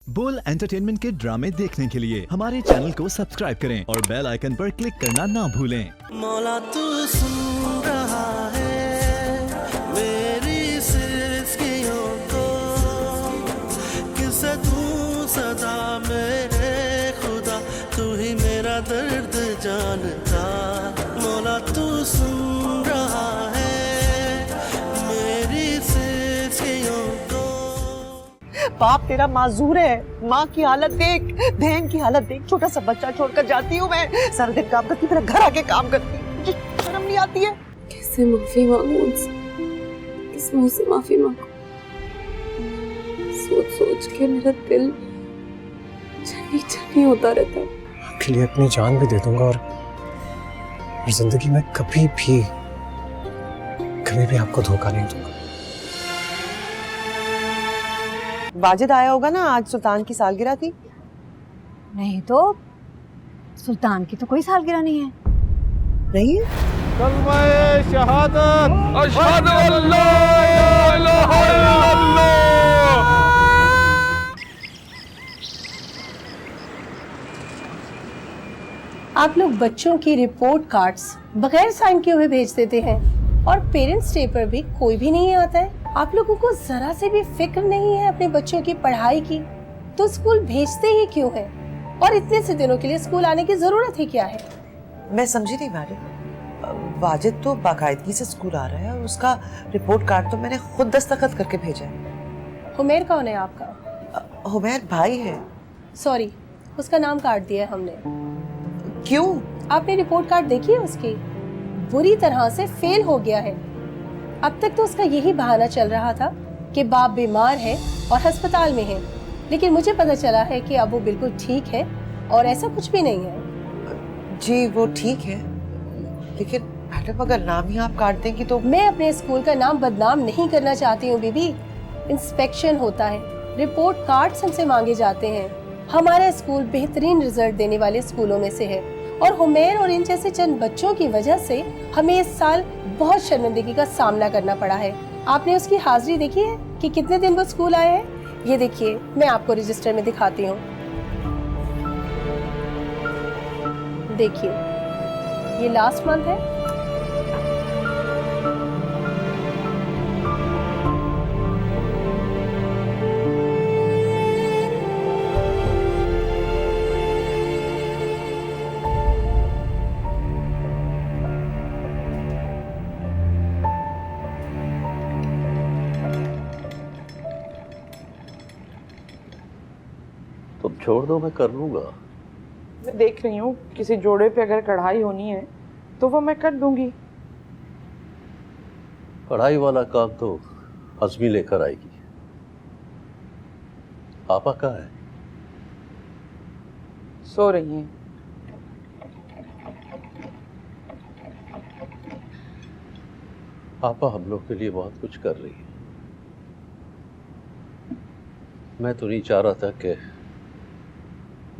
बोल एंटरटेनमेंट के ड्रामे देखने के लिए हमारे चैनल को सब्सक्राइब करें और बेल आइकन पर क्लिक करना ना भूलें। मौला तू सुन रहा है मेरी सिस्कियों को, किसे तू सदा मेरे खुदा, तू ही मेरा दर्द जानता। मौला तू सुन रहा है मेरी सिस्कियों को। बाप तेरा माजूर है, माँ की हालत देख, बहन की हालत देख। छोटा सा बच्चा छोड़कर जाती हूँ मैं, सारा दिन काम करती, मेरा घर आके काम करती, मुझे शर्म नहीं आती है। कैसे माफी मांगू उनसे, किस मुंह से माफी मांगू? सोच सोच के मेरा दिल छनी छनी होता रहता है। आपके लिए अपनी जान भी दे दूंगा और जिंदगी में कभी भी आपको धोखा नहीं दूंगा। वाजिद आया होगा ना, आज सुल्तान की सालगिरह थी। नहीं तो सुल्तान की तो कोई सालगिरह नहीं है। नहीं है? कलमा शहादत, अशहदु अल्ला इलाहा इल्लल्लाह। आप लोग बच्चों की रिपोर्ट कार्ड्स बगैर साइन किए हुए भेज देते हैं और पेरेंट्स डे पर भी कोई भी नहीं आता है। आप लोगों को जरा से भी फिक्र नहीं है अपने बच्चों की पढ़ाई की, तो स्कूल भेजते ही क्यों है? और इतने से दिनों के लिए स्कूल आने की जरूरत ही क्या है? मैं समझी नहीं वाजिद। वाजिद तो बाकायदगी से स्कूल आ रहा है और उसका रिपोर्ट कार्ड तो मैंने खुद दस्तखत करके भेजा है। हुमैर कौन है आपका? हुमैर भाई है। सॉरी, उसका नाम काट दिया है हमने। क्यों? आपने रिपोर्ट कार्ड देखी है उसकी? बुरी तरह से फेल हो गया है। अब तक तो उसका यही बहाना चल रहा था कि बाप बीमार है और अस्पताल में है, लेकिन मुझे पता चला है कि अब वो बिल्कुल ठीक है और ऐसा कुछ भी नहीं है। जी वो ठीक है, लेकिन मैडम अगर नाम ही आप काट देंगी तो। मैं अपने स्कूल का नाम बदनाम नहीं करना चाहती हूँ बीबी। इंस्पेक्शन होता है, रिपोर्ट कार्ड्स हमसे मांगे जाते हैं। हमारा स्कूल बेहतरीन रिजल्ट देने वाले स्कूलों में से है और हुमैर और इन जैसे चंद बच्चों की वजह से हमें इस साल बहुत शर्मिंदगी का सामना करना पड़ा है। आपने उसकी हाजिरी देखी है कि कितने दिन वो स्कूल आए हैं? ये देखिए, मैं आपको रजिस्टर में दिखाती हूँ। देखिए, ये लास्ट मंथ है। तुम छोड़ दो, मैं कर लूंगा। मैं देख रही हूँ किसी जोड़े पे अगर कढ़ाई होनी है तो वो मैं कर दूंगी। पढ़ाई वाला काम तो हजमी लेकर आएगी। पापा कहाँ है? सो रही हैं। पापा हम लोग के लिए बहुत कुछ कर रही है। मैं तो नहीं चाह रहा था कि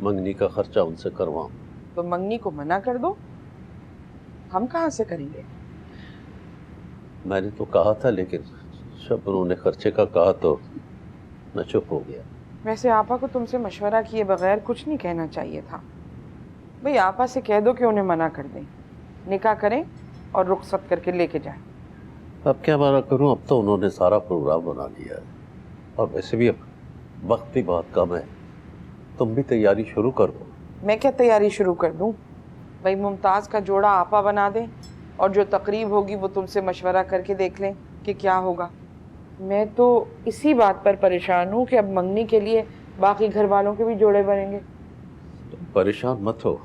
मंगनी का खर्चा उनसे करवाऊं। तो मंगनी को मना कर दो, हम कहाँ से करेंगे? मैंने तो कहा था, लेकिन जब उन्होंने खर्चे का कहा तो मैं चुप हो गया। वैसे आपा को तुमसे मशवरा किए बगैर कुछ नहीं कहना चाहिए था। भाई आपा से कह दो कि उन्हें मना कर दें, निकाह करें और रुखसत करके लेके जाएं। अब क्या मना करूं? अब तो उन्होंने सारा प्रोग्राम बना लिया है और वैसे भी अब वक्त भी बहुत कम है। तुम भी तैयारी शुरू करो। मैं क्या तैयारी शुरू कर दूं? भाई मुमताज़ का जोड़ा आपा बना दें और जो तकरीब होगी वो तुमसे मशवरा करके देख लें कि क्या होगा। मैं तो इसी बात पर परेशान हूँ कि अब मंगनी के लिए बाकी घर वालों के भी जोड़े बनेंगे। तुम परेशान मत हो,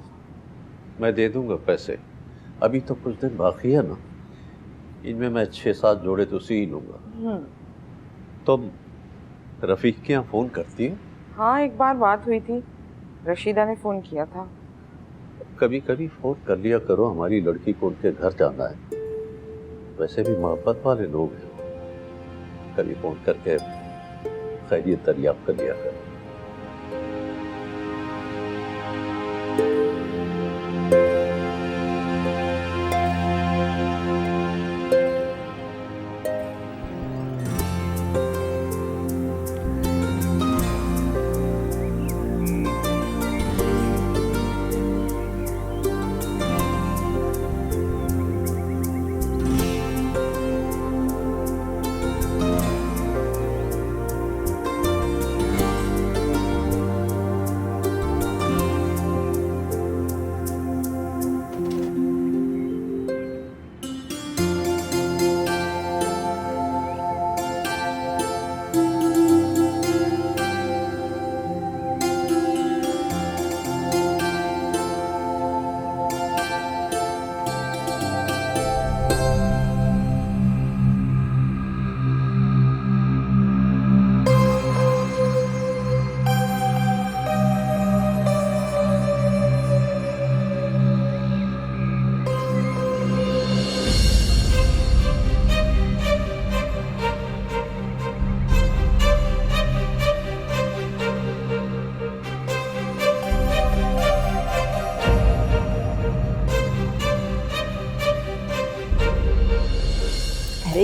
मैं दे दूंगा पैसे। अभी तो कुछ दिन बाकी है ना, इनमें मैं 6-7 जोड़े तो सी ही लूँगा। तुम रफ़ीक के यहाँ फ़ोन करती हो? हाँ, एक बार बात हुई थी, रशीदा ने फ़ोन किया था। कभी कभी फ़ोन कर लिया करो, हमारी लड़की को उनके घर जाना है। वैसे भी मोहब्बत वाले लोग हैं, कभी फ़ोन करके खैरियत दरियाफ्त कर लिया करो।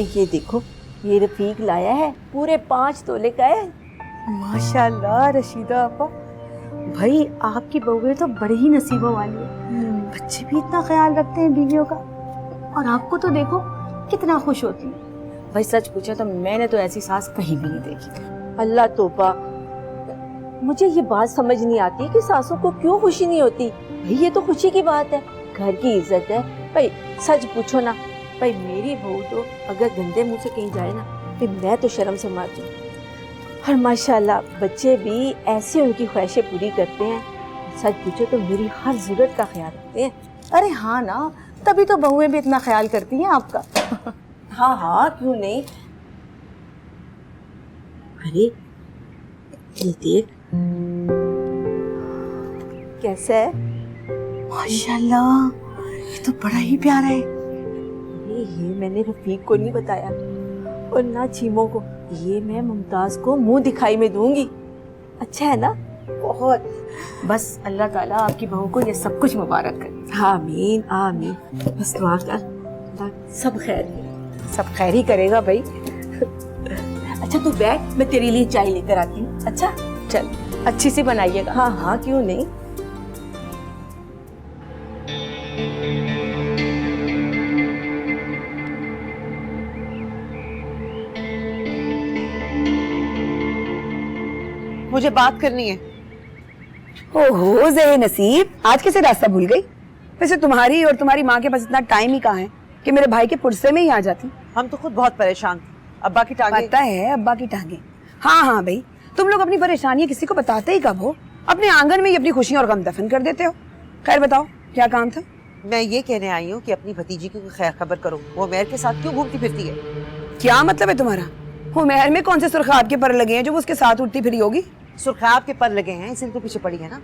ये देखो, ये रफीक लाया है, पूरे 5 तोले का है। माशाल्लाह रशीदा आपा, भाई आपकी बहुएं तो बड़े ही नसीबों वाली है। बच्चे भी इतना ख्याल रखते हैं बीवियों का, और आपको तो देखो कितना खुश होती है। भाई सच पूछा तो मैंने तो ऐसी सास कहीं भी नहीं देखी। अल्लाह तौबा, मुझे ये बात समझ नहीं आती कि सासों को क्यों खुशी नहीं होती। भाई ये तो खुशी की बात है, घर की इज्जत है। भाई सच पूछो ना, भाई मेरी बहू तो अगर गंदे मुंह से कहीं जाए ना, फिर मैं तो शर्म से मर जाऊँ। और माशाल्लाह बच्चे भी ऐसे उनकी ख्वाहिशें पूरी करते हैं। सच पूछो तो मेरी हर जरूरत का ख्याल रखते हैं। अरे हाँ ना, तभी तो बहुएं भी इतना ख्याल करती हैं आपका। हाँ हाँ, क्यों नहीं। अरे ये देख कैसा है। माशाल्लाह, ये तो बड़ा ही प्यारा है। ये मैंने रफीक को नहीं बताया और ना चीमों को। ये मैं मुमताज को मुंह दिखाई में दूंगी। अच्छा है ना? बहुत। बस अल्लाह ताला आपकी बहू को ये सब कुछ मुबारक करे। आमीन आमीन। बस दुआ कर, सब खैर है। सब खैर ही करेगा भाई। अच्छा तू बैठ, मैं तेरे लिए चाय लेकर आती हूँ। अच्छा चल, अच्छी सी बनाइएगा। हाँ हाँ, क्यों नहीं। मुझे बात करनी है। ओहो ज़े नसीब, आज कैसे रास्ता भूल गई? वैसे तुम्हारी और तुम्हारी माँ के पास इतना टाइम ही कहाँ है कि मेरे भाई के पुरसे में ही आ जाती। हम तो खुद बहुत परेशान थे, अब्बा की टांगे। पता है अब्बा की टांगे। हाँ हाँ भाई, तुम लोग अपनी परेशानियां किसी को बताते ही कब हो? अपने आंगन में ही अपनी खुशियां और गम दफन कर देते हो। खैर बताओ क्या काम था? मैं ये कहने आई हूँ कि अपनी भतीजी की खैर खबर करो, वो उमैर के साथ क्यों घूमती फिरती है? क्या मतलब है तुम्हारा? उमैर में कौन से सुर्खाब के पर लगे हैं जो वो उसके साथ उठती फिरी होगी? सुर्खाब के पर लगे हैं इसलिए तो पीछे पड़ी है ना।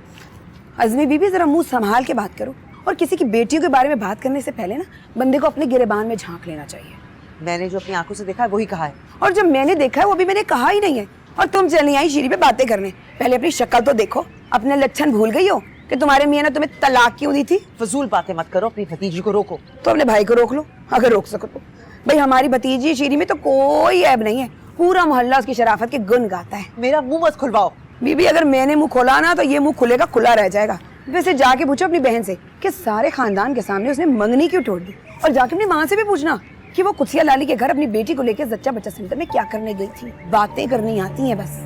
अज़मी बीबी जरा मुंह संभाल के बात करो, और किसी की बेटियों के बारे में बात करने से पहले ना बंदे को अपने गिरेबान में झांक लेना चाहिए। मैंने जो अपनी आंखों से देखा है वही कहा है, और जो मैंने देखा है वो भी मैंने कहा ही नहीं है। और तुम चली आई शीरी पे बातें करने, पहले अपनी शक्ल तो देखो। अपने लक्षण भूल गई हो कि तुम्हारे मियां ने तुम्हें तलाक क्यों दी थी? फजूल बातें मत करो, अपनी भतीजी को रोको। तो अपने भाई को रोक लो अगर रोक सको तो। भाई हमारी भतीजी शीरी में तो कोई ऐब नहीं है, पूरा मोहल्ला उसकी शराफत के गुण गाता है। मेरा मुंह मत खुलवाओ बीबी, अगर मैंने मुंह खोला ना तो ये मुंह खुलेगा खुला रह जाएगा। वैसे जाके पूछो अपनी बहन से कि सारे खानदान के सामने उसने मंगनी क्यों तोड़ दी, और जाके अपनी माँ से भी पूछना कि वो कुसिया लाली के घर अपनी बेटी को लेकर जच्चा बच्चा सेंटर में क्या करने गई थी। बातें करनी आती हैं बस।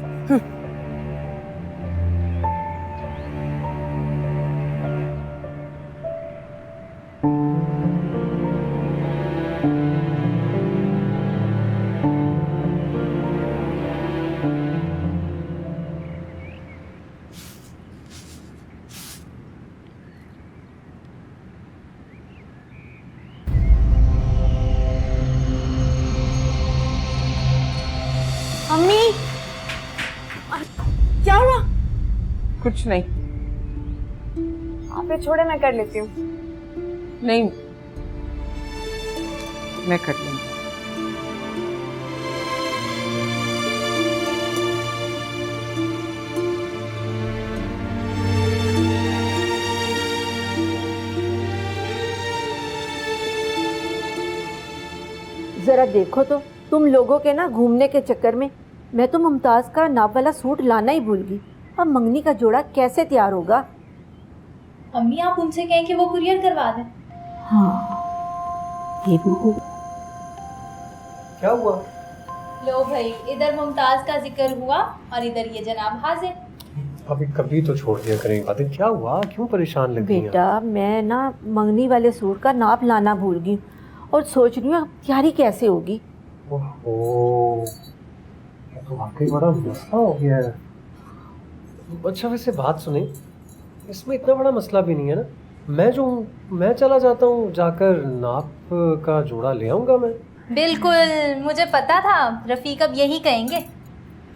अम्मी क्या हुआ? कुछ नहीं। आप छोड़े, मैं कर लेती हूँ। नहीं, मैं कर लूंगी। जरा देखो तो, तुम लोगों के ना घूमने के चक्कर में मैं तो मुमताज का नाप वाला सूट लाना ही भूल गई। अब मंगनी का जोड़ा कैसे तैयार होगा? अम्मी आप उनसे कहें कि वो कुरियर करवा दें। हाँ ये भी। क्या हुआ? लो भाई, इधर मुमताज का जिक्र हुआ और इधर ये जनाब हाजिर। अभी कभी तो छोड़ दिया करेंगे बातें। क्या हुआ, क्यों परेशान लग रही हैं? बेटा मैं ना मंगनी वाले सूट का नाप लाना भूल गई और सोच रही हूँ तैयारी कैसे होगी। ओह, तो वाकई बड़ा मसला हो गया है। अच्छा वैसे बात सुने, इसमें इतना बड़ा मसला भी नहीं है ना। मैं चला जाता हूँ, जाकर नाप का जोड़ा ले आऊँगा मैं। बिल्कुल, मुझे पता था रफीक अब यही कहेंगे।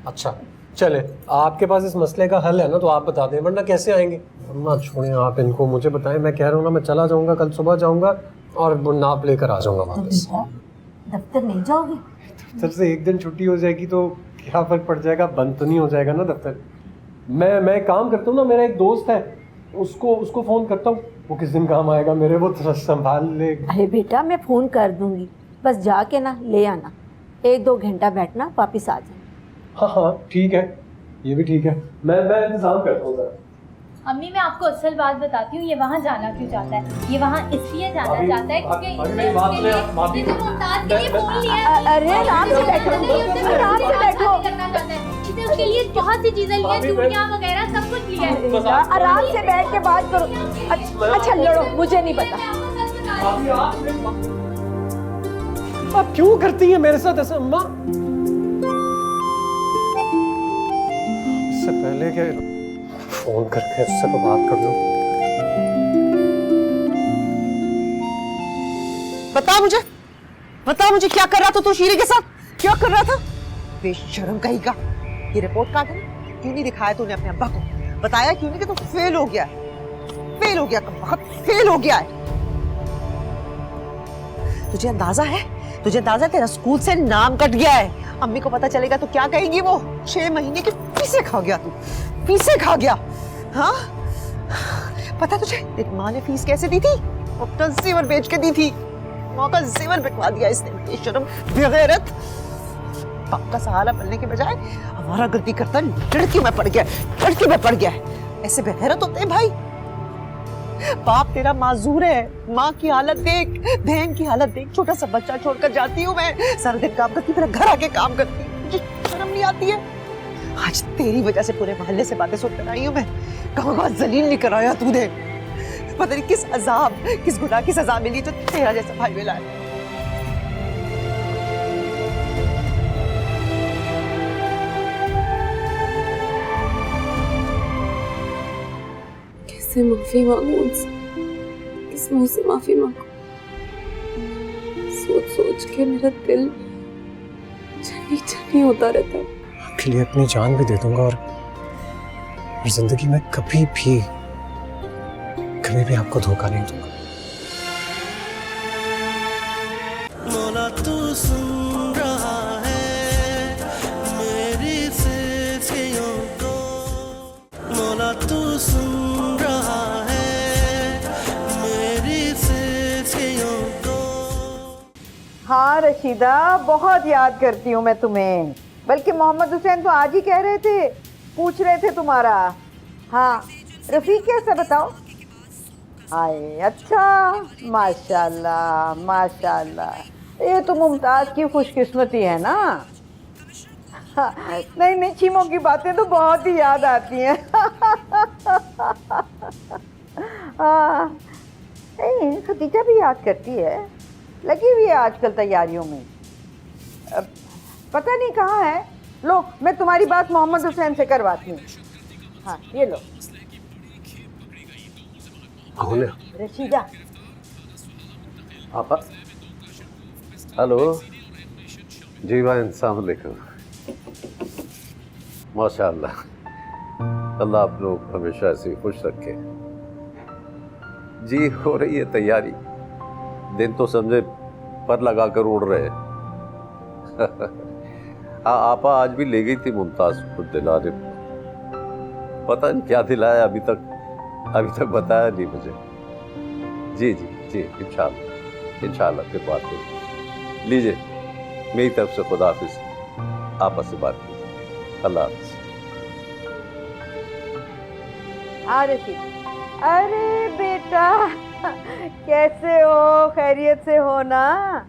अच्छा चले, आपके पास इस मसले का हल है ना तो आप बता दें, वरना कैसे आएंगे। अम्मा छोड़ें आप इनको, मुझे बताएं। मैं कह रहा हूँ ना, मैं चला जाऊँगा, कल सुबह जाऊँगा और नाप लेकर आ जाऊँगा वापस। दफ्तर नहीं जाओगे? दफ्तर से एक दिन छुट्टी हो जाएगी तो क्या फर्क पड़ जाएगा, बंद तो नहीं हो जाएगा ना दफ्तर। मैं काम करता हूँ ना, मेरा एक दोस्त है, उसको फ़ोन करता हूँ, वो किस दिन काम आएगा मेरे, वो थोड़ा संभाल ले। अरे बेटा मैं फ़ोन कर दूंगी, बस जाके ना ले आना, 1-2 घंटा बैठना, वापिस आ जाना। हाँ हाँ ठीक है, ये भी ठीक है, मैं इंतजाम करता हूँ। अम्मी मैं आपको असल बात बताती हूँ, ये वहाँ जाना क्यों चाहता है, ये वहाँ इसलिए जाना चाहता है क्योंकि इसने उसके लिए मुमताज के लिए फोन लिया है। अरे आराम से बैठो, आराम से बैठो। इसने उसके लिए बहुत सी चीजें ली हैं, चूड़ियाँ वगैरह सब कुछ लिया है। आराम से बैठ के बात करो। अच्छा लड़ो, मुझे नहीं पता। आप क्यों करती हैं मेरे साथ ऐसा अम्मा? इससे पहले के फोन करके उससे तो बात कर लो। बता मुझे क्या कर रहा था तू शीरे के साथ? क्या कर रहा था? बेशर्म कहीं का। ये रिपोर्ट कार्ड है, क्यों नहीं दिखाया तूने अपने अब्बा को? बताया क्यों नहीं कि तू फेल हो गया? फेल हो गया, फेल हो गया है। तुझे अंदाजा है तेरा स्कूल से नाम कट गया है। अम्मी को पता चलेगा तो क्या कहेंगी वो? 6 महीने के फीसे खा गया तू, फीसे खा गया। हाँ पता तुझे तेरी माँ ने फीस कैसे दी थी? अपना जेवर बेच के दी थी। माँ का जेवर बिकवा दिया इसने, बेशर्म बेगैरत। बाप का सहारा बनने के बजाय हमारा गलती करता लड़की में पड़ गया है। ऐसे बेगैरत होते हैं भाई। बाप तेरा माजूर है, माँ की हालत देख, बहन की हालत देख। छोटा सा बच्चा छोड़कर जाती हूँ मैं, सारा दिन काम करती, मेरा घर आके काम करती हूँ, मुझे शर्म नहीं आती है? आज तेरी वजह से पूरे मोहल्ले से बातें सुनकर आई हूँ मैं। कहाँ जलील नहीं कराया तूने। पता नहीं किस अजाब, किस गुनाह की सजा मिली जो तेरा जैसा भाई मिला है। कैसे माफी मांगू उनसे, किस मुंह से माफी मांगू? सोच के मेरा दिल छनी होता रहता है। आपके लिए अपनी जान भी दे दूंगा और जिंदगी में कभी भी आपको धोखा नहीं दूंगा। मौला तू सुन रहा है मेरी सिफियों को, मौला तू सुन रहा है मेरी सिफियों को। हाँ रशीदा, बहुत याद करती हूँ मैं तुम्हें। बल्कि मोहम्मद हुसैन तो आज ही कह रहे थे, पूछ रहे थे तुम्हारा। हाँ रफीक कैसा बताओ? आए अच्छा, माशाल्लाह माशाल्लाह, ये तो मुमताज़ की खुशकिस्मती है ना। हाँ, नहीं चीमों की बातें तो बहुत ही याद आती हैं। हाँ खदीजा भी याद करती है, लगी हुई है आजकल तैयारियों में। पता नहीं कहाँ है। लो मैं तुम्हारी बात मोहम्मद हुसैन से करवाती हूँ। हाँ ये लो। कौन है? रशीदा। आपा? हेलो जी भाई, अस्सलाम वालेकुम। माशाअल्लाह, अल्लाह आप लोग हमेशा ऐसे खुश रखे। जी हो रही है तैयारी, दिन तो समझे पर लगा कर उड़ रहे हैं। आपा आज भी ले गई थी मुमताज को दिलाने, पता नहीं क्या दिलाया, अभी तक बताया नहीं मुझे। जी इंशाल्लाह फिर बात होगी। लीजिए मेरी तरफ से खुदा हाफिज, आपस से बात कीजिए। अल्लाह हाफिज। अरे बेटा कैसे हो? खैरियत से हो ना?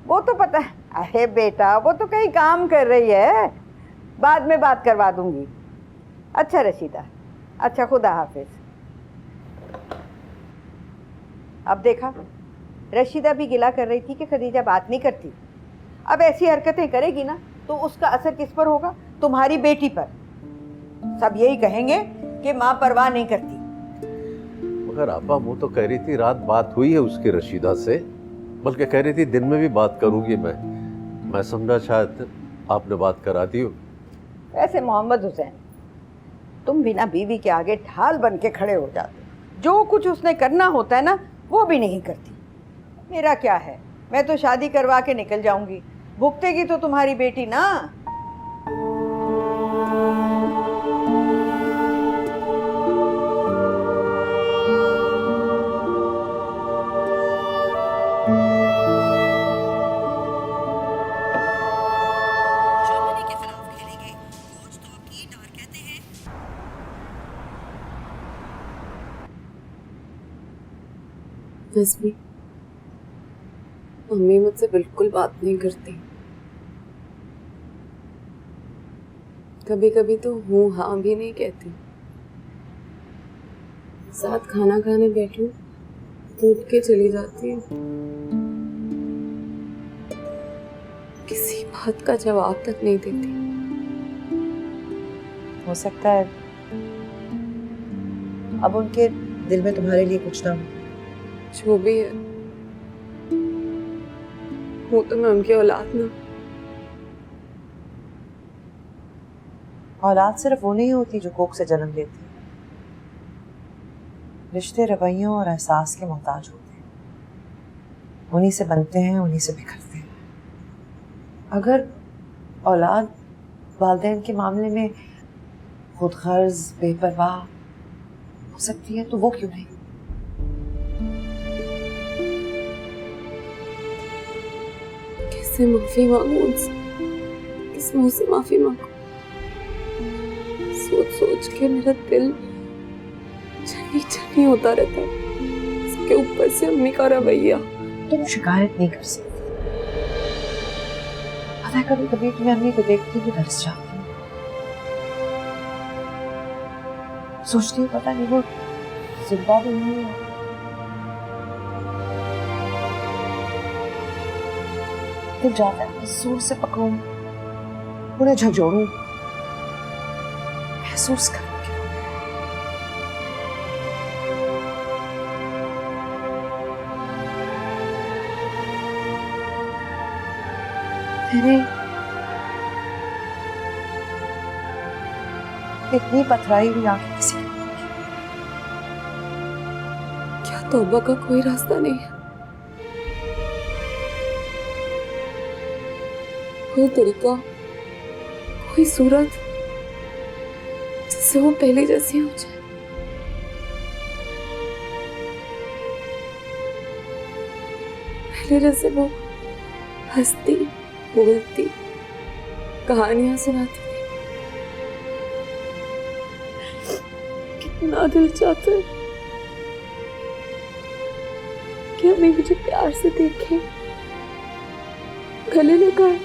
वो तो पता है। अरे बेटा वो तो कहीं काम कर रही है, बाद में बात करवा दूंगी। अच्छा रशीदा, अच्छा खुदा हाफिज। अब देखा, रशीदा भी गिला कर रही थी कि खदीजा बात नहीं करती। अब ऐसी हरकतें करेगी ना तो उसका असर किस पर होगा? तुम्हारी बेटी पर। सब यही कहेंगे कि माँ परवाह नहीं करती। मगर आपा वो तो कह रही थी रात बात हुई है उसकी रशीदा से, बल्कि कह रही थी दिन में भी बात करूंगी मैं समझा शायद आपने बात करा दी हो। ऐसे मोहम्मद हुसैन, तुम बिना बीवी के आगे ढाल बन के खड़े हो जाते। जो कुछ उसने करना होता है ना वो भी नहीं करती। मेरा क्या है, मैं तो शादी करवा के निकल जाऊंगी, भुगतेगी तो तुम्हारी बेटी ना। नज़मी, मम्मी मुझसे बिल्कुल बात नहीं करती। कभी कभी तो हूँ हाँ भी नहीं कहती। साथ खाना खाने बैठूं तो उठ के चली जाती है। किसी बात का जवाब तक नहीं देती। हो सकता है अब उनके दिल में तुम्हारे लिए कुछ ना हो। जो भी है, हूँ तो मैं उनकी औलाद ना। औलाद सिर्फ वो नहीं होती जो कोख से जन्म लेती है। रिश्ते रवैयों और एहसास के मोहताज होते हैं। उन्हीं से बनते हैं, उन्हीं से बिखरते हैं। अगर औलाद वालिदैन के मामले में खुदगर्ज बेपरवाह हो सकती है तो वो क्यों नहीं? कैसे माफी मांगू उनसे? किस मुंह से माफी मांगू? सोच सोच के मेरा दिल छनी छनी होता रहता है। इसके ऊपर से अम्मी का रवैया। तुम शिकायत नहीं कर सकती। पता है कभी कभी तुम्हें अम्मी को देखती हुई तरस जाती हूँ। सोचती हूँ पता नहीं वो जिंदा भी नहीं है। दिल जाता है जोर से पकड़ूं, उन्हें झकझोरूं, महसूस करूं। मैंने इतनी पथराई हुई आंखें किसी की नहीं देखी। क्या तौबा का कोई रास्ता नहीं है? कोई तरीका, कोई सूरत जिससे वो पहले जैसी हो जाए? पहले जैसे वो हंसती, बोलती, कहानियां सुनाती थी। कितना दिल चाहता है कि हमें मुझे प्यार से देखे, गले लगाए।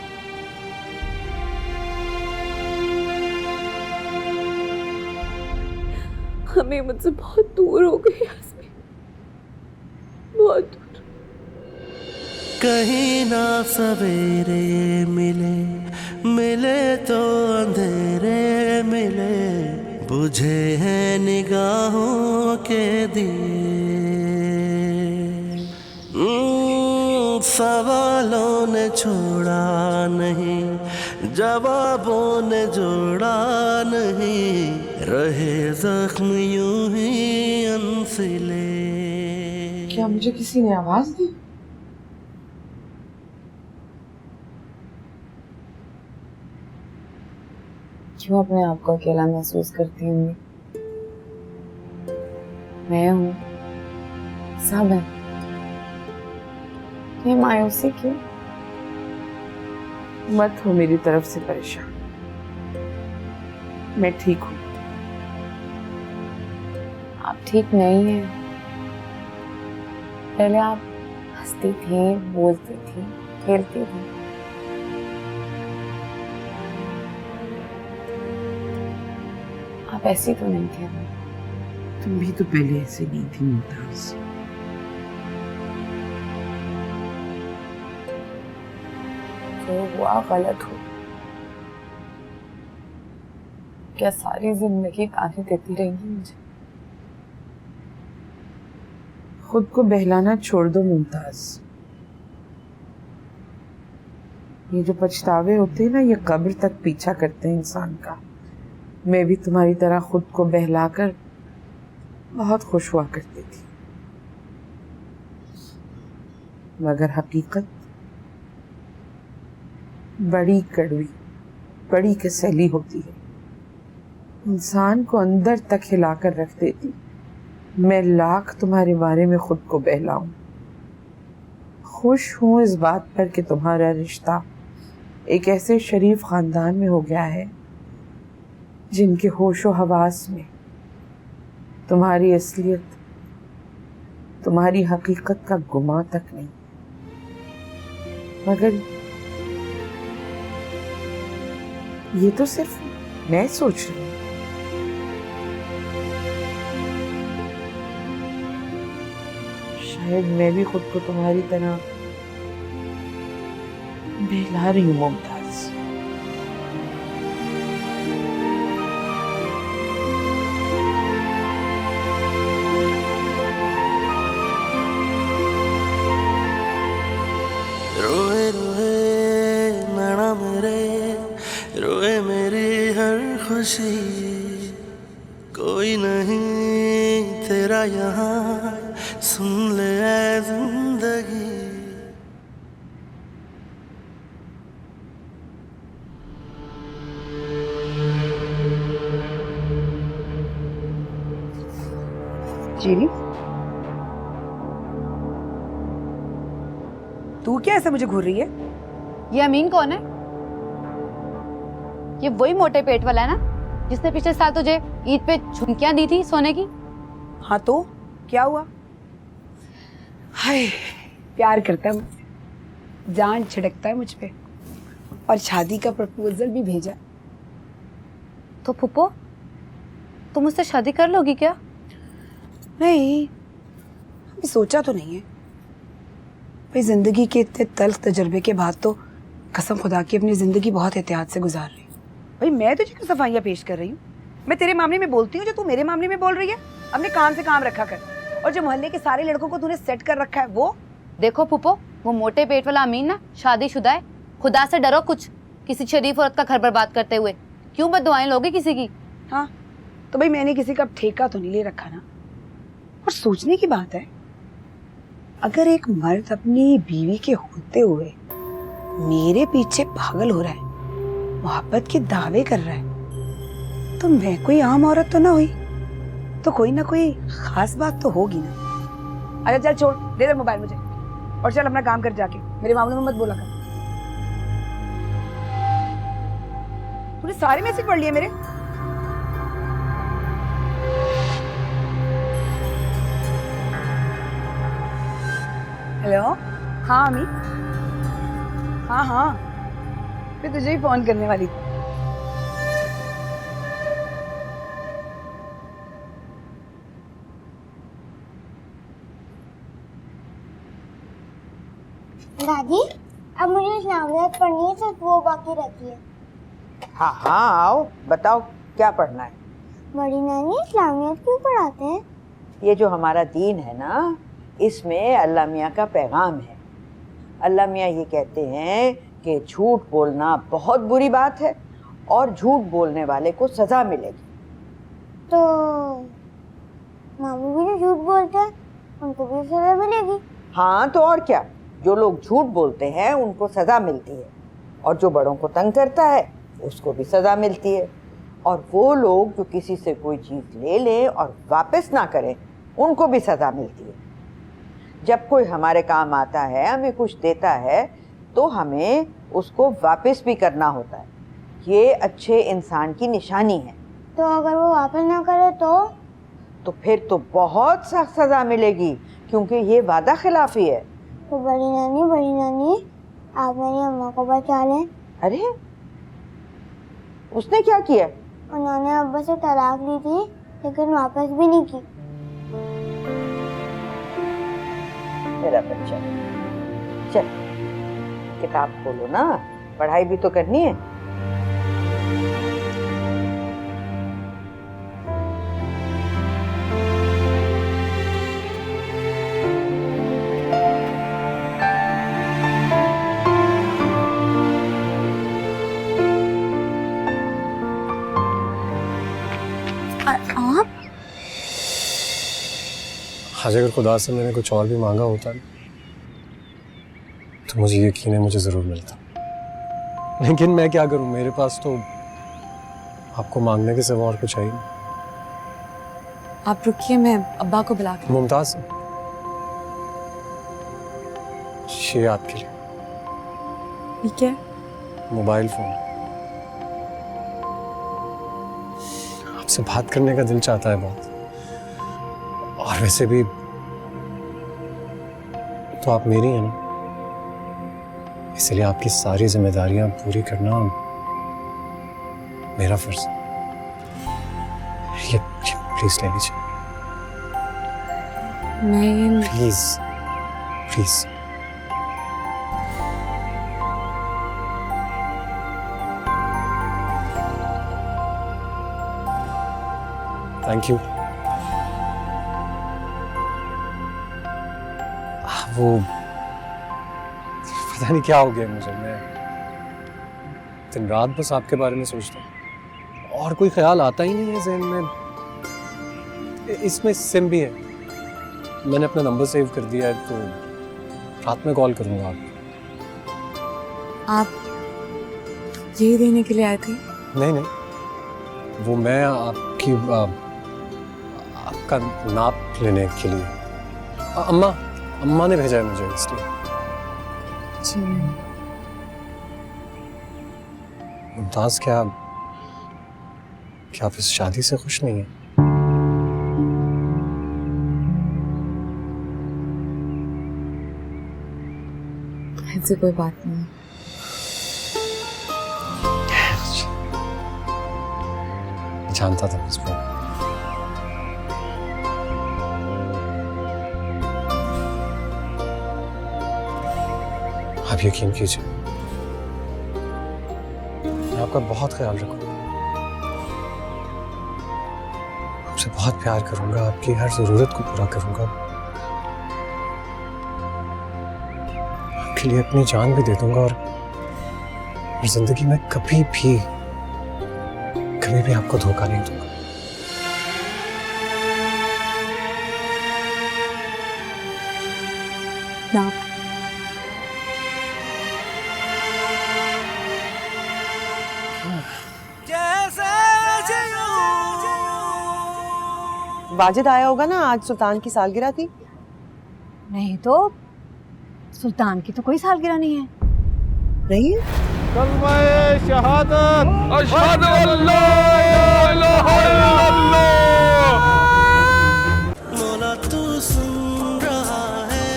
हमें मुझसे बहुत दूर हो गई आसमी, बहुत दूर। कहीं ना सवेरे मिले, मिले तो अंधेरे मिले, बुझे हैं निगाहों के दिए। सवालों ने छोड़ा नहीं, जवाबों ने जोड़ा नहीं, रहे जख्म यूं ही अनसिले। क्या मुझे किसी ने आवाज दी? क्यों अपने आप को अकेला महसूस करती हूँ? मैं हूँ, सब है। ये मायूसी क्यों? मत हो मेरी तरफ से परेशान, मैं ठीक हूँ। आप ठीक नहीं हैं। पहले आप हंसती थी, बोलती थी, खेलती थी। आप ऐसी तो नहीं थी। तुम भी तो पहले ऐसे नहीं थी मुमताज। जो हुआ गलत हो। क्या सारी जिंदगी ताने देती रहेंगी मुझे? खुद को बहलाना छोड़ दो मुमताज। ये जो पछतावे होते हैं ना, ये कब्र तक पीछा करते हैं इंसान का। मैं भी तुम्हारी तरह खुद को बहलाकर बहुत खुश हुआ करती थी, मगर हकीकत बड़ी कड़वी, बड़ी कसैली होती है। इंसान को अंदर तक हिलाकर रख देती। मैं लाख तुम्हारे बारे में खुद को बहलाऊं। खुश हूं इस बात पर कि तुम्हारा रिश्ता एक ऐसे शरीफ खानदान में हो गया है जिनके होशो हवास में तुम्हारी असलियत, तुम्हारी हकीकत का गुमान तक नहीं, मगर ये तो सिर्फ मैं सोच रही हूँ। शायद मैं भी खुद को तुम्हारी तरह बहला रही हूँ मुमताज। रोए रोए नैना मेरे, रोए मेरी हर खुशी, कोई नहीं तेरा यहाँ, सुन ले ऐ जिंदगी। चीनी, तू क्या ऐसे मुझे घूर रही है? ये अमीन कौन है? ये वही मोटे पेट वाला है ना जिसने पिछले साल तुझे ईद पे झुमकियां दी थी सोने की? हाँ तो क्या हुआ? हाय, प्यार करता है मुझसे, जान छिड़कता है मुझ पे और शादी का प्रपोजल भी भेजा। तो फुप्पो, तुम मुझसे शादी कर लोगी क्या? नहीं, अभी सोचा तो नहीं है भाई। जिंदगी के इतने तल्ख तजर्बे के बाद तो कसम खुदा की अपनी जिंदगी बहुत एहतियात से गुजार रही हूँ। भाई मैं तुझे क्यों सफाइयाँ पेश कर रही हूँ? मैं तेरे मामले में बोलती हूँ जो तू मेरे मामले में बोल रही है। अपने काम से काम रखा कर। और जो मोहल्ले के सारे लड़कों को तूने सेट कर रखा है वो देखो फुप्पो, वो मोटे पेट वाला अमीन ना शादीशुदा है। खुदा से डरो कुछ, किसी शरीफ औरत का घर बर्बाद करते हुए। क्यों बददुआएं लोगे किसी की? हाँ तो भाई मैंने किसी का ठेका तो नहीं ले रखा ना। और सोचने की बात है, अगर एक मर्द अपनी बीवी के होते हुए मेरे पीछे पागल हो रहा है, मोहब्बत के दावे कर रहा है, तो मैं कोई आम औरत तो ना हुई, तो कोई ना कोई खास बात तो होगी ना। अच्छा चल छोड़, दे दे मोबाइल मुझे और चल अपना काम कर जाके, मेरे मामले में मत बोला कर। तूने सारे मैसेज पढ़ लिए मेरे? हेलो, हाँ अमी, हाँ हाँ, मैं तुझे ही फोन करने वाली थी। दादी, अब मुझे इस्लामियत पढ़नी है, सिर्फ वो बाकी रहती है। हाँ हाँ आओ, बताओ क्या पढ़ना है? बड़ी नानी, इस्लामियत क्यों पढ़ाते हैं? ये जो हमारा दीन है ना, इसमें अल्लाह मियाँ का पैगाम है। अल्लाह मियाँ ये कहते हैं कि झूठ बोलना बहुत बुरी बात है और झूठ बोलने वाले को सजा मिलेगी। तो मामू भी जो झूठ बोलते हैं उनको भी सजा मिलेगी? हाँ तो और क्या, जो लोग झूठ बोलते हैं उनको सजा मिलती है और जो बड़ों को तंग करता है उसको भी सजा मिलती है। और वो लोग जो किसी से कोई चीज़ ले लें और वापस ना करें उनको भी सजा मिलती है। जब कोई हमारे काम आता है, हमें कुछ देता है, तो हमें उसको वापस भी करना होता है। ये अच्छे इंसान की निशानी है। तो अगर वो वापस ना करे तो फिर तो बहुत सख्त सजा मिलेगी, क्योंकि ये वादा खिलाफी है। तो बड़ी नानी, आप मेरी अम्मा को बचा लें। अरे उसने क्या किया? उन्होंने अब्बा से तलाक ली थी लेकिन वापस भी नहीं की। मेरा बच्चा, चल किताब खोलो ना, पढ़ाई भी तो करनी है। आप? आज अगर खुदा से मैंने कुछ और भी मांगा होता तो मुझे यकीन है मुझे जरूर मिलता, लेकिन मैं क्या करूं, मेरे पास तो आपको मांगने के सिवा और कुछ है ही नहीं। आप रुकिए, मैं अब्बा को बुला के। मुमताज, ये आपके लिए। ठीक है। Mobile phone. आपसे बात करने का दिल चाहता है बहुत, और वैसे भी तो आप मेरी हैं ना, इसलिए आपकी सारी जिम्मेदारियां पूरी करना मेरा फर्ज है। ये प्लीज ले लीजिए। मैं प्लीज प्लीज। Thank you. वो पता नहीं क्या हो गया मुझे, मैं दिन रात बस आपके बारे में सोचता हूँ और कोई ख्याल आता ही नहीं है ज़हन में। इसमें सिम भी है, मैंने अपना नंबर सेव कर दिया है, तो रात में कॉल करूँगा आपको। आप ये देने के लिए आए थे? नहीं नहीं, वो मैं आपकी आपका नाप लेने के लिए, अम्मा ने भेजा है मुझे इसलिए। मुमताज, क्या आप इस शादी से खुश नहीं है? ऐसी कोई बात नहीं। जानता था इस पर। आप यकीन कीजिए, मैं आपका बहुत ख्याल रखूंगा, आपसे बहुत प्यार करूंगा, आपकी हर जरूरत को पूरा करूंगा, आपके लिए अपनी जान भी दे दूंगा, और जिंदगी में कभी भी आपको धोखा नहीं दूंगा। वाजिद आया होगा ना, आज सुल्तान की सालगिरह थी। नहीं तो सुल्तान की तो कोई सालगिरह नहीं है। नहीं है? कलमाए शहादत, अशहदु अल्ला इलाहा इल्लल्लाह। मौला तू सुन रहा है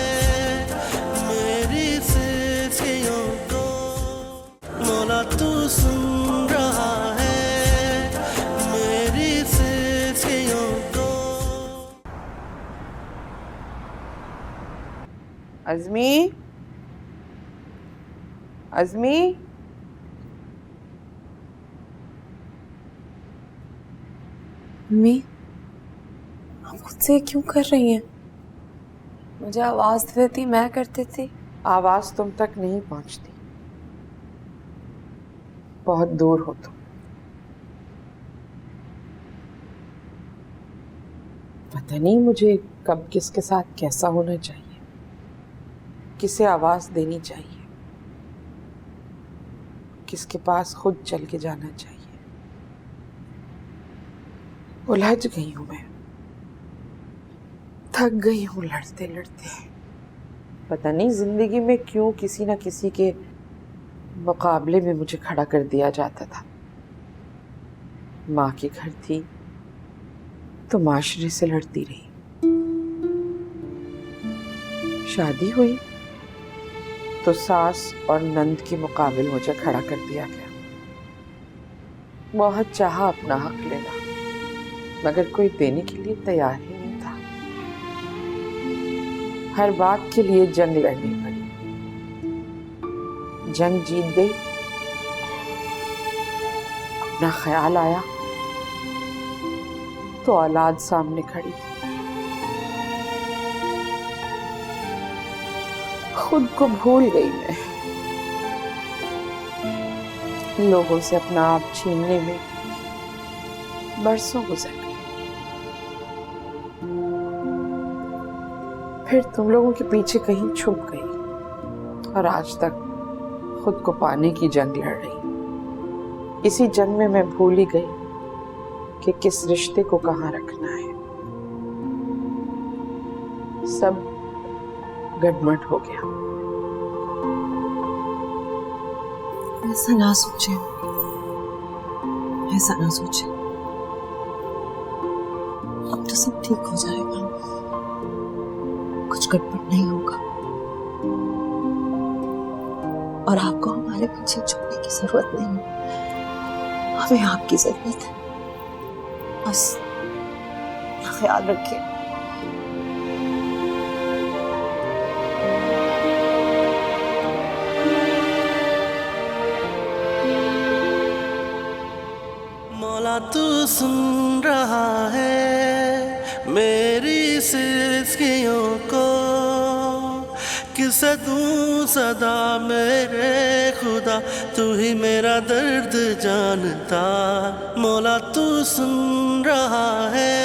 मेरी सिफियों को, मौला तू सुन रहा है मेरी सिफियों को। अज़मी, अज़मी, मम्मी, आप मुझसे क्यों कर रही हैं? मुझे आवाज देती, मैं करती थी। आवाज तुम तक नहीं पहुंचती, बहुत दूर हो तुम। पता नहीं मुझे कब किसके साथ कैसा होना चाहिए, किसे आवाज देनी चाहिए, किसके पास खुद चल के जाना चाहिए। उलझ गई हूं मैं, थक गई हूं लड़ते लड़ते। पता नहीं जिंदगी में क्यों किसी ना किसी के मुकाबले में मुझे खड़ा कर दिया जाता था। माँ के घर थी तो माशरे से लड़ती रही, शादी हुई तो सास और नंद के मुकाबले मुझे खड़ा कर दिया गया। बहुत चाहा अपना हक लेना, मगर कोई देने के लिए तैयार ही नहीं था। हर बात के लिए जंग लड़नी पड़ी, जंग जीत गई। अपना ख्याल आया तो औलाद सामने खड़ी थी। खुद को भूल गई मैं, लोगों से अपना आप छीनने में बरसों गुजर गए। फिर तुम लोगों के पीछे कहीं छुप गई और आज तक खुद को पाने की जंग लड़ रही। इसी जंग में मैं भूल ही गई कि किस रिश्ते को कहाँ रखना है। सब गड़बड़ हो गया। ऐसा ना सोचे, ऐसा ना सोचे, अब तो सब ठीक हो जाएगा, कुछ गड़बड़ नहीं होगा। और आपको हमारे पीछे छोड़ने की जरूरत नहीं है, हमें आपकी जरूरत है। बस अपना ख्याल रखिए। मौला तू सुन रहा है मेरी सिसकियों को, किसे दूं सदा मेरे खुदा, तू ही मेरा दर्द जानता। मौला तू सुन रहा है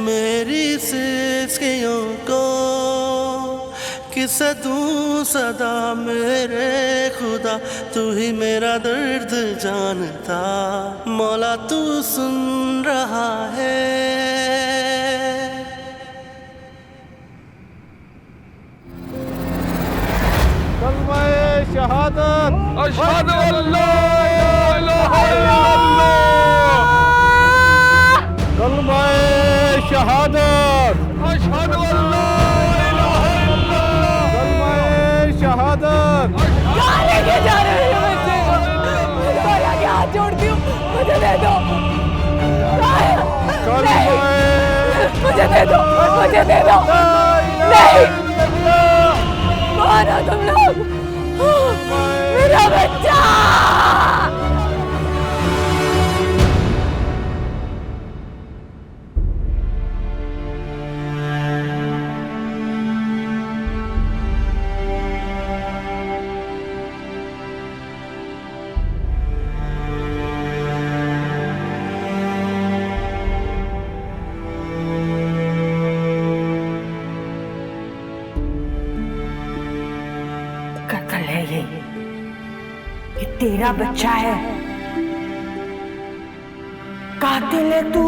मेरी सिसकियों को, किसे दूं सदा मेरे खुदा, तू ही मेरा दर्द जानता। मौला तू सुन रहा है। कलमाए शहादत अशहदु अल्ला इलाहा इल्लल्लाह। कलमाए शहादत अशहदु अल्ला इलाहा इल्लल्लाह। कलमाए शहादत। कहाँ लेके जा रहे हो बच्चे? मैं आगे हाथ जोड़ती हूँ, मुझे दे दो। मुझे दे दो, मुझे दे दो। नहीं, कौन हो तुम लोग? मेरा बच्चा। कत्ल है ये तेरा बच्चा है, कातिल है तू।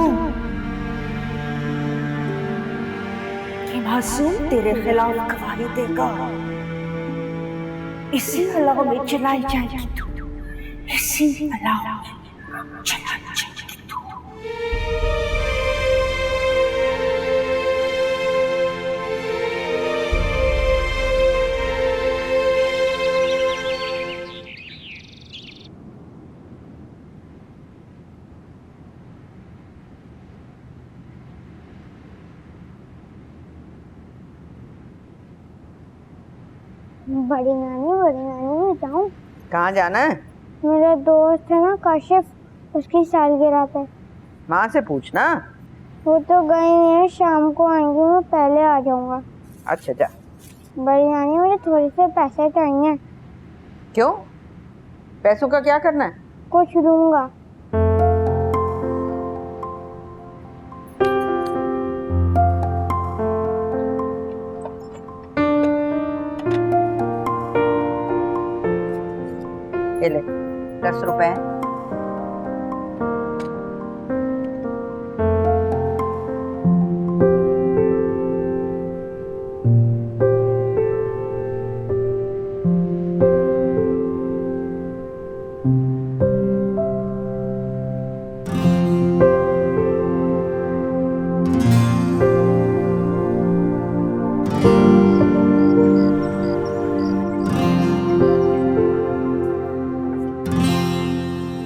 ये मासूम तेरे खिलाफ गवाही देगा, इसी अलाव में चलाई जाएगी तू, इसी अलाव में चलाई जाएगी तू। बड़ी नानी मैं जाऊँ? कहाँ जाना है? मेरा दोस्त है ना काशिफ, उसकी सालगिरह पे। माँ से पूछना। वो तो गए हैं, शाम को आएंगे, मैं पहले आ जाऊंगा। अच्छा जा। बड़ी नानी मुझे थोड़े से पैसे चाहिए। क्यों? पैसों का क्या करना है? कुछ लूंगा। ये ले 10 रुपए।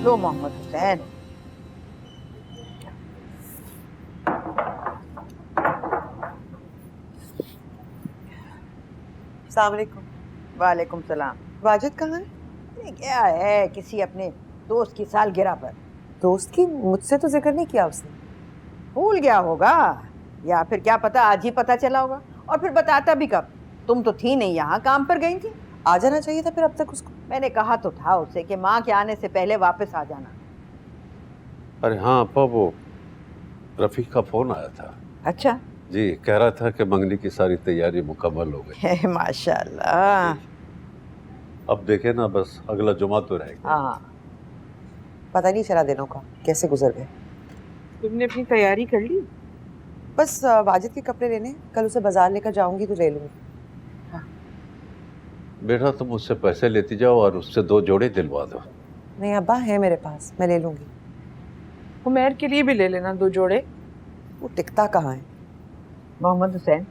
लो मोहम्मद हुसैन। अस्सलाम वालेकुम। वालेकुम सलाम। वाजिद कहाँ है? ये क्या है, किसी अपने दोस्त की सालगिरह पर। दोस्त की? मुझसे तो जिक्र नहीं किया उसने। भूल गया होगा, या फिर क्या पता आज ही पता चला होगा, और फिर बताता भी कब? तुम तो थी नहीं यहाँ, काम पर गई थी। आ जाना चाहिए था फिर अब तक उसको। मैंने कहा तो था उसे कि माँ के आने से पहले वापस आ जाना। अरे हाँ अपा, वो रफ़ीक का फ़ोन आया था। अच्छा जी, कह रहा था कि मंगनी की सारी तैयारी मुकम्मल हो गई। माशाल्लाह। अब देखे ना, बस अगला जुमा तो रहेगा। हाँ, पता नहीं चला दिनों का कैसे गुजर गए। तुमने अपनी तैयारी कर ली? बस वाजिद के कपड़े लेने, कल उसे बाजार लेकर जाऊंगी तो ले लूंगी। बेटा तुम उससे पैसे लेती जाओ और उससे 2 जोड़े दिलवा दो। नहीं अब्बा, है मेरे पास, मैं ले लूंगी। उमैर के लिए भी ले लेना 2 जोड़े। वो टिकता कहाँ है? मोहम्मद हुसैन,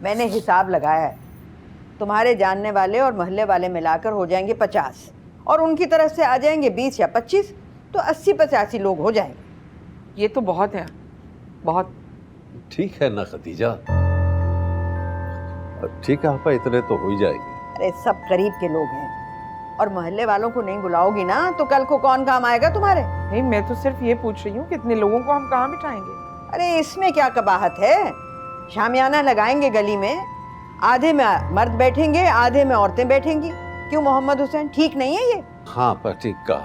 मैंने हिसाब लगाया है, तुम्हारे जानने वाले और मोहल्ले वाले मिलाकर हो जाएंगे 50 और उनकी तरफ से आ जाएंगे 20 या 25, तो 80-85 लोग हो जाएंगे। ये तो बहुत है, बहुत। ठीक है ना खदीजा, ठीक है आपा, इतने तो हो ही जाएंगे। अरे सब करीब के लोग हैं और मोहल्ले वालों को नहीं बुलाओगी ना तो कल को कौन काम आएगा तुम्हारे? नहीं, मैं तो सिर्फ ये पूछ रही हूँ कि इतने लोगों को हम कहाँ बिठाएंगे? अरे इसमें क्या कबाहत है, शामियाना लगाएंगे गली में, आधे में मर्द बैठेंगे आधे में औरतें बैठेंगी। क्यों मोहम्मद हुसैन, ठीक नहीं है ये? हाँ पर ठीक का,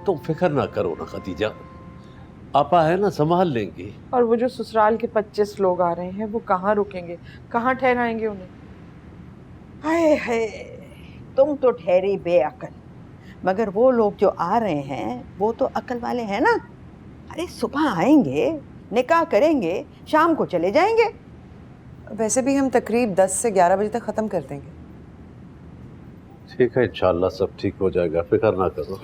तुम फिक्र ना करो ना खदीजा, आपा है ना, संभाल लेंगी। और वो जो ससुराल के 25 लोग आ रहे हैं वो कहाँ रुकेंगे, कहाँ ठहराएंगे उन्हें? हाय हाय, तुम तो ठहरी बेअकल, मगर वो लोग जो आ रहे हैं वो तो अकल वाले हैं ना। अरे सुबह आएंगे, निकाह करेंगे, शाम को चले जाएंगे। वैसे भी हम तकरीब 10 से 11 बजे तक ख़त्म कर देंगे। ठीक है, इंशाल्लाह सब ठीक हो जाएगा, फिक्र ना करो।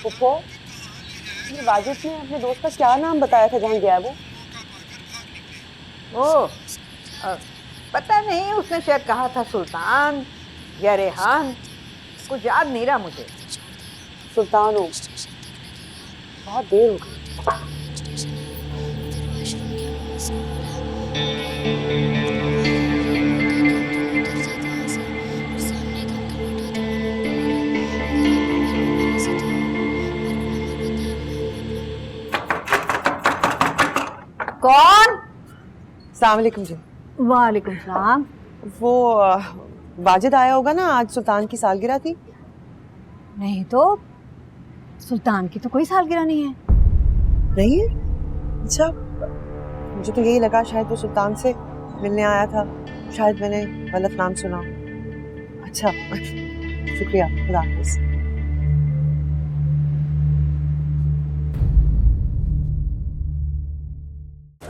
फुफो, ये वाजिद ने अपने दोस्त का क्या नाम बताया था जहाँ गया वो? पता नहीं, उसने शायद कहा था सुल्तान या रेहान, कुछ याद नहीं रहा मुझे। सुल्तान हो, बहुत देर हो गई। कौन? अस्सलाम वालेकुम जी। वालेकुम सलाम। वो वाजिद आया होगा ना, आज सुल्तान की सालगिरह थी। नहीं तो सुल्तान की तो कोई सालगिरह नहीं है। नहीं है? अच्छा, मुझे तो यही लगा शायद वो सुल्तान से मिलने आया था, शायद मैंने गलत नाम सुना। अच्छा शुक्रिया, खुदा हाफिज़।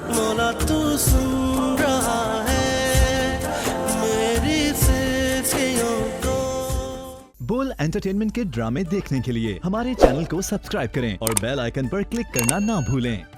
मौला तू सुन रहा है मेरी सिलसिलों को। बोल एंटरटेनमेंट के ड्रामे देखने के लिए हमारे चैनल को सब्सक्राइब करें और बेल आइकन पर क्लिक करना ना भूलें।